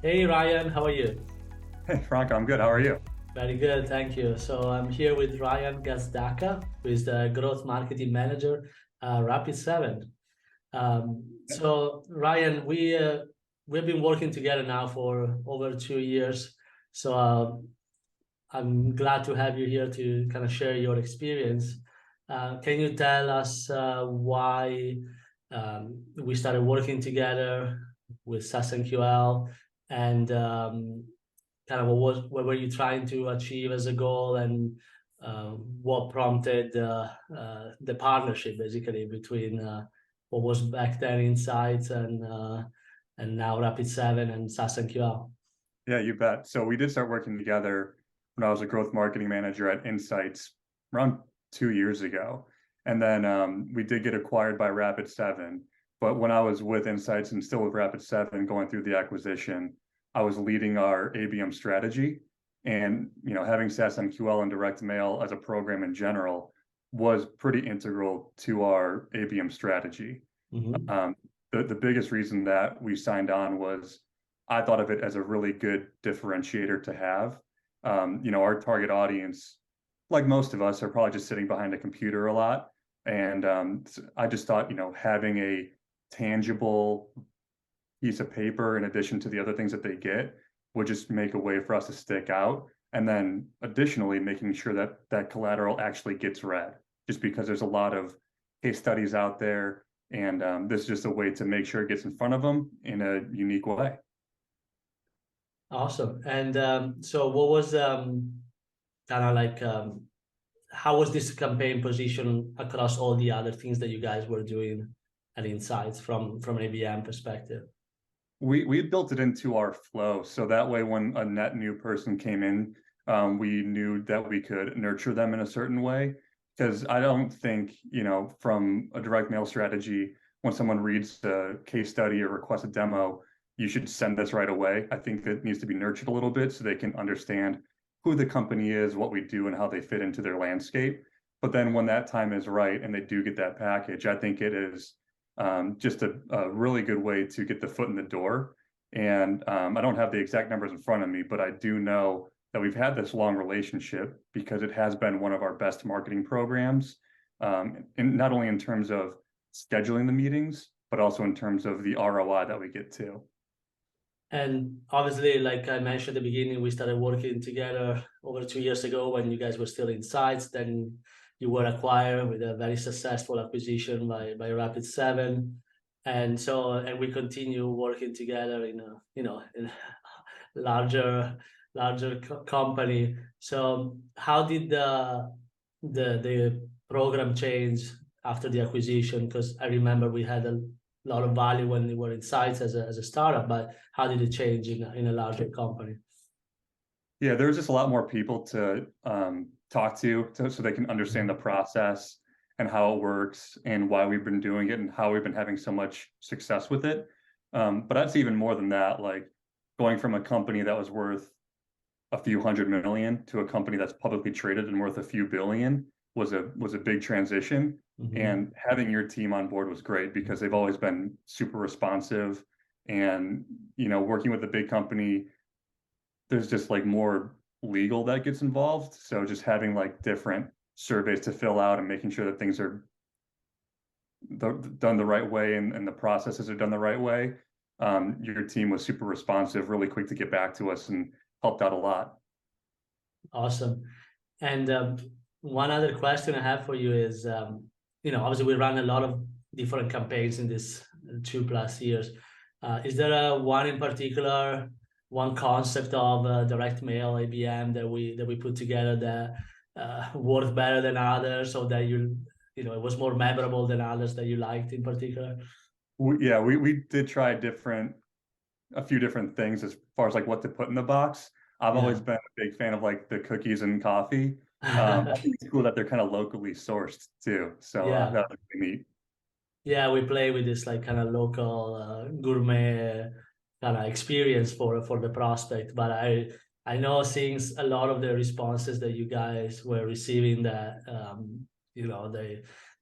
Hey Ryan, how are you? Hey, Franco, I'm good. How are you? Very good, thank you. So I'm here with Ryan Gazdaka, who is the Growth Marketing Manager, Rapid7. So Ryan, we've been working together now for over 2 years. So I'm glad to have you here to kind of share your experience. Can you tell us why we started working together with SaaSMQL and kind of what were you trying to achieve as a goal and what prompted the partnership basically between what was back then Insights and now Rapid7 and SaaSMQL? Yeah, you bet. So we did start working together when I was a growth marketing manager at Insights around 2 years ago. And then we did get acquired by Rapid7. But when I was with Insights and still with Rapid7 going through the acquisition, I was leading our ABM strategy. And having SaaSMQL and direct mail as a program in general was pretty integral to our ABM strategy. Hmm. Um, the biggest reason that we signed on was I thought of it as a really good differentiator to have. Our target audience, like most of us, are probably just sitting behind a computer a lot. And I just thought, having a tangible piece of paper in addition to the other things that they get would just make a way for us to stick out. And then additionally, making sure that that collateral actually gets read, just because there's a lot of case studies out there. And this is just a way to make sure it gets in front of them in a unique way. Awesome. And so what was kind of like how was this campaign positioned across all the other things that you guys were doing at Insights from an ABM perspective? We built it into our flow, so that way when a net new person came in, we knew that we could nurture them in a certain way. Because I don't think, from a direct mail strategy, when someone reads a case study or requests a demo, you should send this right away. I think it needs to be nurtured a little bit so they can understand who the company is, what we do, and how they fit into their landscape. But then when that time is right and they do get that package, I think it is just a really good way to get the foot in the door. And I don't have the exact numbers in front of me, but I do know that we've had this long relationship because it has been one of our best marketing programs, and not only in terms of scheduling the meetings, but also in terms of the ROI that we get to. And obviously, like I mentioned at the beginning, we started working together over 2 years ago when you guys were still in sites. Then you were acquired with a very successful acquisition by Rapid7. And we continue working together in a, in a larger, company. So how did the program change after the acquisition? Because I remember we had a lot of value when we were in sites as a startup, but how did it change in a larger company? Yeah, there's just a lot more people to talk to so they can understand the process and how it works and why we've been doing it and how we've been having so much success with it. But that's even more than that, like going from a company that was worth a few hundred million to a company that's publicly traded and worth a few billion was a big transition. Hmm. And having your team on board was great because they've always been super responsive. And working with a big company, there's just like more legal that gets involved. So just having like different surveys to fill out and making sure that things are done the right way and the processes are done the right way. Your team was super responsive, really quick to get back to us and helped out a lot. Awesome. And one other question I have for you is, obviously we ran a lot of different campaigns in this 2+ years. Is there one in particular, one concept of direct mail ABM that we put together that worked better than others, or that it was more memorable than others that you liked in particular? We did try a few different things as far as like what to put in the box. I've Yeah. always been a big fan of like the cookies and coffee. I think it's cool that they're kind of locally sourced too. So Yeah. that was really neat. Yeah, we play with this like kind of local gourmet kind of experience for the prospect. But I know seeing a lot of the responses that you guys were receiving that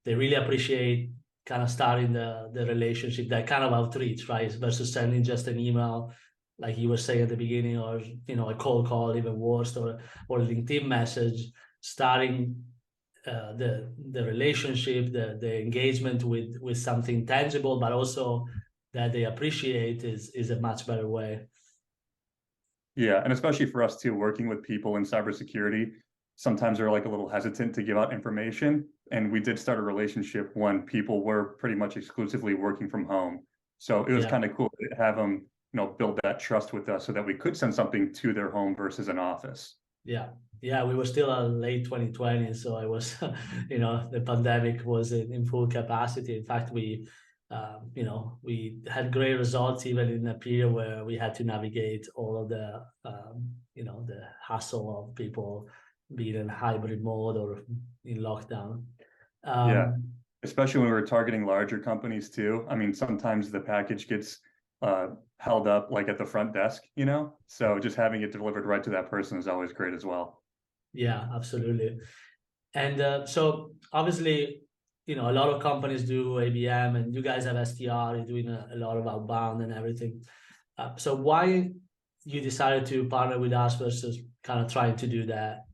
they really appreciate kind of starting the relationship, that kind of outreach, right? Versus sending just an email. like you were saying at the beginning, or a cold call, even worse, or a LinkedIn message, starting the relationship, the engagement with something tangible, but also that they appreciate is a much better way. Yeah, and especially for us too, working with people in cybersecurity, sometimes they're like a little hesitant to give out information. And we did start a relationship when people were pretty much exclusively working from home. So it was Yeah. kind of cool to have them, build that trust with us so that we could send something to their home versus an office. Yeah. Yeah, we were still late 2020, so I was, the pandemic was in full capacity. In fact, we had great results even in a period where we had to navigate all of the hassle of people being in hybrid mode or in lockdown. Yeah, Um, especially when we were targeting larger companies too. I mean, sometimes the package gets held up like at the front desk, So just having it delivered right to that person is always great as well. yeah, absolutely. And so obviously, a lot of companies do ABM, and you guys have SDR, you're doing a lot of outbound and everything. So why you decided to partner with us versus kind of trying to do that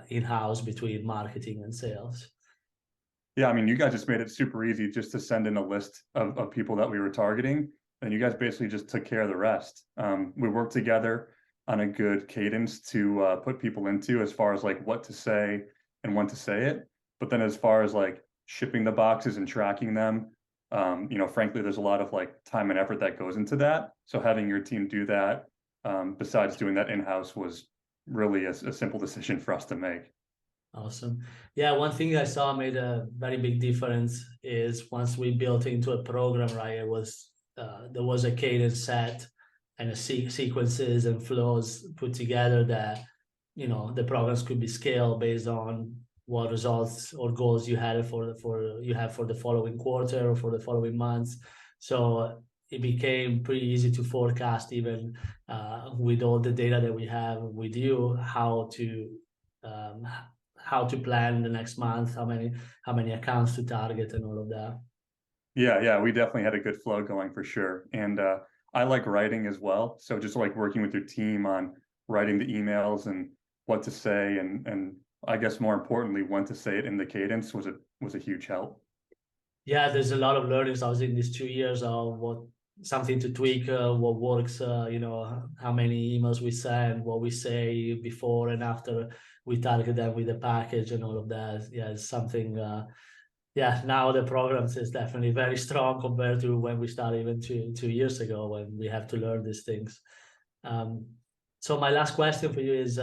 in-house between marketing and sales? Yeah, I mean, you guys just made it super easy just to send in a list of people that we were targeting, and you guys basically just took care of the rest. We worked together on a good cadence to put people into as far as like what to say and when to say it. But then as far as like shipping the boxes and tracking them, frankly, there's a lot of like time and effort that goes into that. So having your team do that, besides doing that in-house, was really a simple decision for us to make. Awesome. Yeah, one thing I saw made a very big difference is once we built into a program, right? There was a cadence set and sequences and flows put together that the programs could be scaled based on what results or goals you had for the following quarter or for the following months. So it became pretty easy to forecast, even with all the data that we have with you, um, how to plan the next month, how many accounts to target, and all of that. Yeah, we definitely had a good flow going for sure. And I like writing as well. So just like working with your team on writing the emails and what to say and I guess more importantly, when to say it in the cadence was a huge help. Yeah, there's a lot of learnings. I was in these 2 years of something to tweak, what works, how many emails we send, what we say before and after we target them with the package and all of that. Yeah, it's something. Yeah, now the programs is definitely very strong compared to when we started even 2 years ago, when we have to learn these things. Um, so my last question for you is,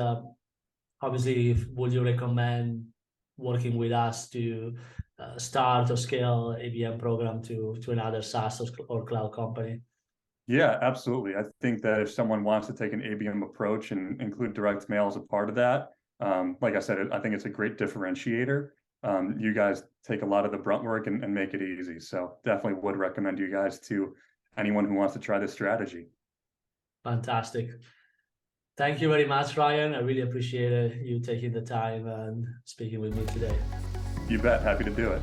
obviously, would you recommend working with us to start or scale ABM program to another SaaS or cloud company? Yeah, absolutely. I think that if someone wants to take an ABM approach and include direct mail as a part of that, like I said, I think it's a great differentiator. You guys take a lot of the brunt work and make it easy. So definitely would recommend you guys to anyone who wants to try this strategy. Fantastic. Thank you very much, Ryan. I really appreciate you taking the time and speaking with me today. You bet. Happy to do it.